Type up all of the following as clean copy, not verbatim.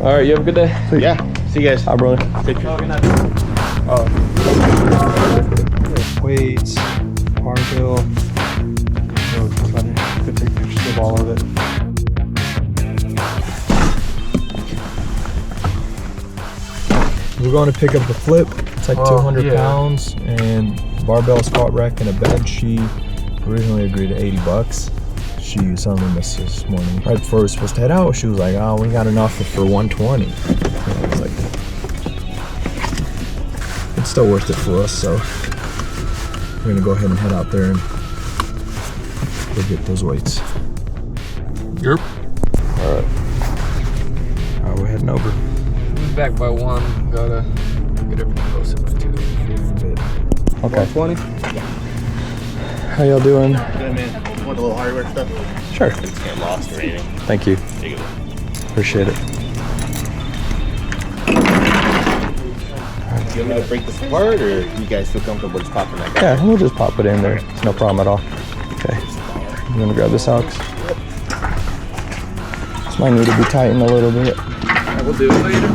All right, you have a good day. Yeah. See you guys. Hi, brother. Take care. Weights, barbell. So could take pictures of all of it. We're going to pick up the flip. It's like 200 pounds, and barbell, squat rack, and a bench. She originally agreed to 80 bucks. She was telling me this morning. Right before we were supposed to head out, she was like, oh, we got an offer for 120. And I was like, it's still worth it for us, so we're gonna go ahead and head out there and go get those weights. Yep. All right. We're heading over. We'll be back by 1. Gotta get everything posted by 2. Okay. 120? How y'all doing? Good, man. Want a little hardware stuff? Sure. It's get lost or anything. Thank you. Take it. Appreciate it. Do you want me to break this apart, or you guys feel comfortable just popping that guy? Yeah, we'll just pop it in there. It's no problem at all. Okay. You gonna grab this, Alex? This might need to be tightened a little bit. We'll do it later.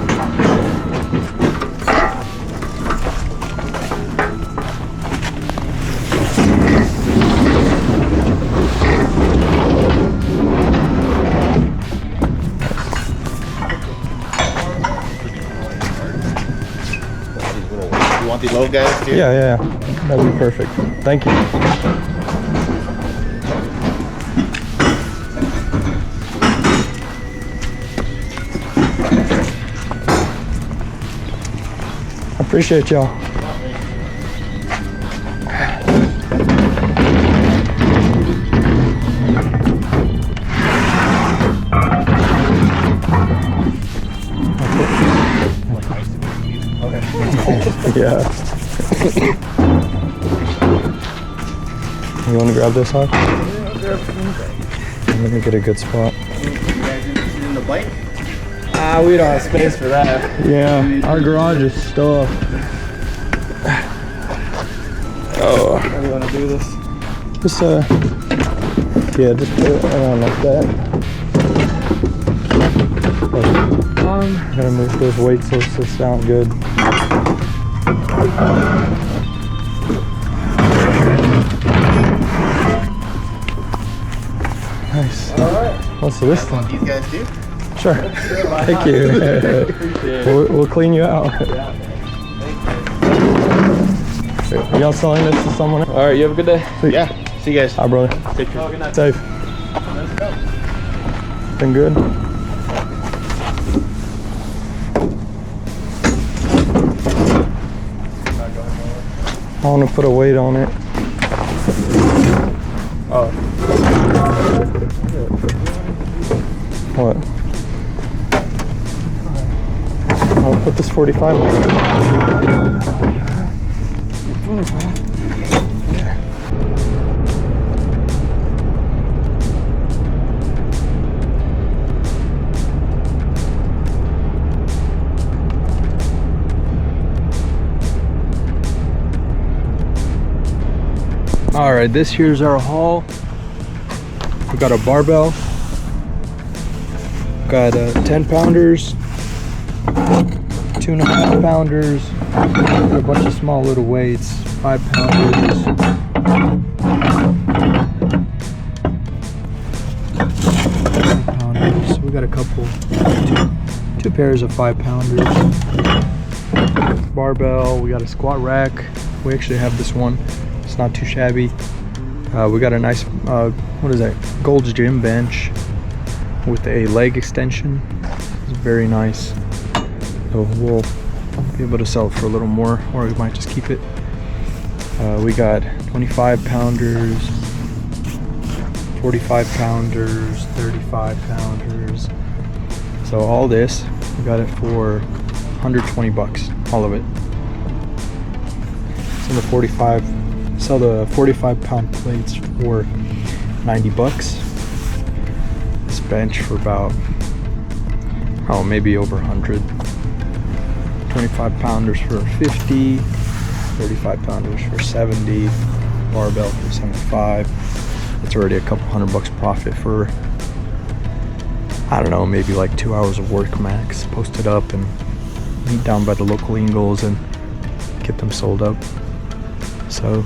You want these low guys too? Yeah. That'd be perfect. Thank you. I appreciate y'all. Yeah. You want to grab this, Hawk? Let me get a good spot. You guys interested in the bike? We don't have space for that. Yeah, our garage is stuffed. Oh. How do you want to do this? Just yeah, just put it around like that. Gotta move those weights so they sound good. Nice. All right. What's this Want thing? these guys too? Sure. Thank you. We'll clean you out. Y'all selling this to someone else? All right, you have a good day. Sweet. Yeah. See you guys. Hi, brother. Take care. Safe. Been good? I want to put a weight on it. Oh. What? I'll put this 45 on. All right, this here's our haul. We got a barbell, got 10 pounders, 2.5 pounders, a bunch of small little weights, 5 pounders. 5 pounders. We got a couple, two pairs of 5 pounders. Barbell, we got a squat rack. We actually have this one. It's not too shabby. We got a nice, what is that? Gold's Gym bench with a leg extension. It's very nice. So we'll be able to sell it for a little more, or we might just keep it. We got 25 pounders, 45 pounders, 35 pounders. So all this, we got it for 120 bucks, all of it. So the 45 pound plates for 90 bucks. This bench for about, oh, maybe over 100. 25 pounders for 50, 35 pounders for 70, barbell for 75. It's already a couple $100 profit for I don't know, maybe like 2 hours of work max. Post it up and meet down by the local Ingles and get them sold up. So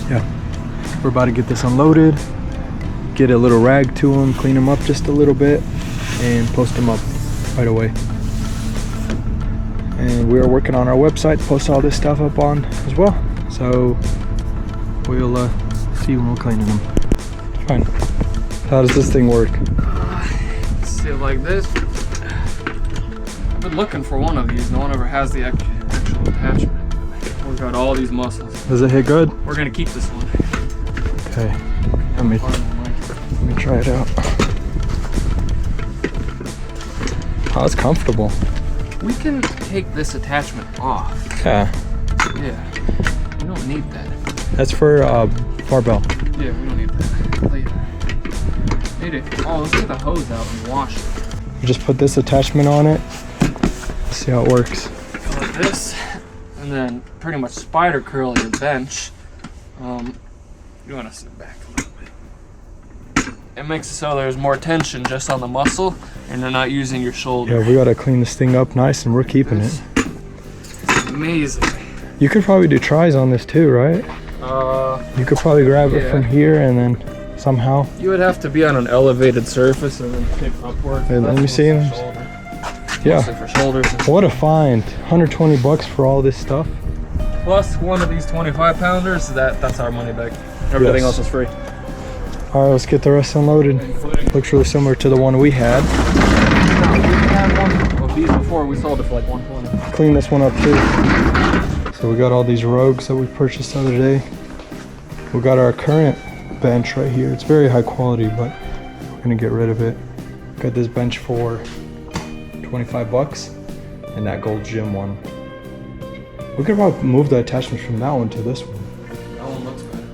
yeah, we're about to get this unloaded, get a little rag to them, clean them up just a little bit, and post them up right away. And we are working on our website, post all this stuff up on as well. So we'll see when we're cleaning them. Fine. How does this thing work? See it like this. I've been looking for one of these. No one ever has the actual attachment. We've got all these muscles. Does it hit good? We're gonna keep this one. Okay. Let me try it out. Oh, it's comfortable. We can take this attachment off. Yeah. Yeah. We don't need that. That's for barbell. Yeah, we don't need that. Later. Need it. Oh, let's get the hose out and wash it. You just put this attachment on it. See how it works. Go like this, and then pretty much spider curl your bench. You want to sit back a little bit. It makes it so there's more tension just on the muscle, and you're not using your shoulder. Yeah, we gotta clean this thing up nice, and we're keeping it. It's amazing. You could probably do tries on this too, right? You could probably grab it from here and then somehow. You would have to be on an elevated surface and then kick upwards. Hey, let me see them. Yeah. Mostly for shoulders. What a find! 120 bucks for all this stuff. Plus one of these 25-pounders. That's our money back. Everything else is free. All right, let's get the rest unloaded. Looks really similar to the one we had. No, we had one of these before. We sold it for like $120. Clean this one up too. So we got all these Rogues that we purchased the other day. We got our current bench right here. It's very high quality, but we're gonna get rid of it. Got this bench for 25 bucks and that Gold's Gym one. We could probably move the attachments from that one to this one. That one looks better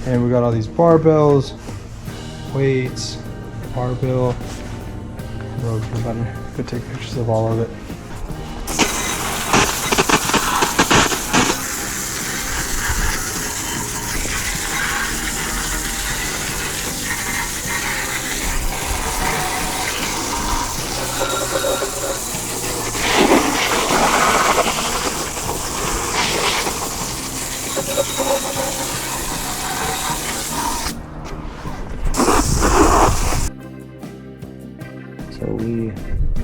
though. And we got all these barbells, weights, barbell. Rogues, we're about to go take pictures of all of it. So we've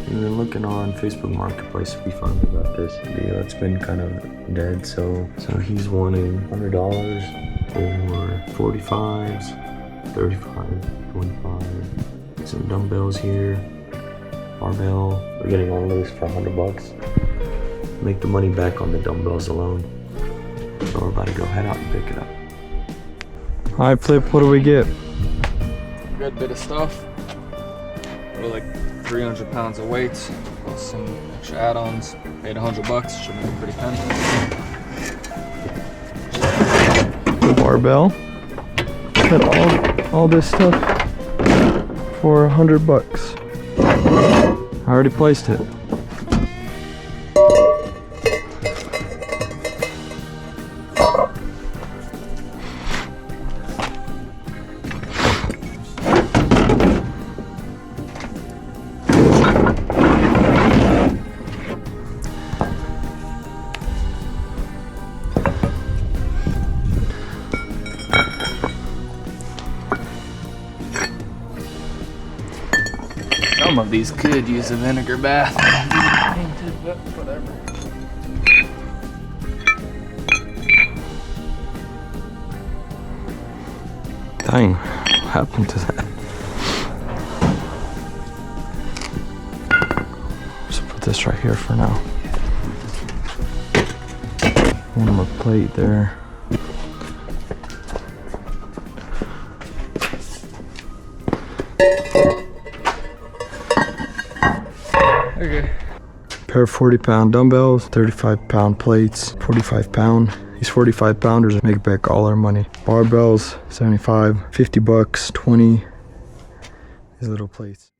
been looking on Facebook Marketplace. We found about this video. It's been kind of dead. So he's wanting $100 for 45s, 35, 25. Some dumbbells here, barbell. We're getting all of this for $100. Make the money back on the dumbbells alone. So we're about to go head out and pick it up. All right, Flip, what do we get? Good bit of stuff. We're like 300 pounds of weights, plus some extra add-ons. Paid $100. Should make a pretty penny. The barbell. Got all this stuff for $100. I already placed it. Some of these could use a vinegar bath. Painted, but whatever. Dang, what happened to that? Just put this right here for now. One more plate there. Okay. Pair of 40-pound dumbbells, 35-pound plates, 45-pound. These 45-pounders make back all our money. Barbells, 75, $50, 20. These little plates.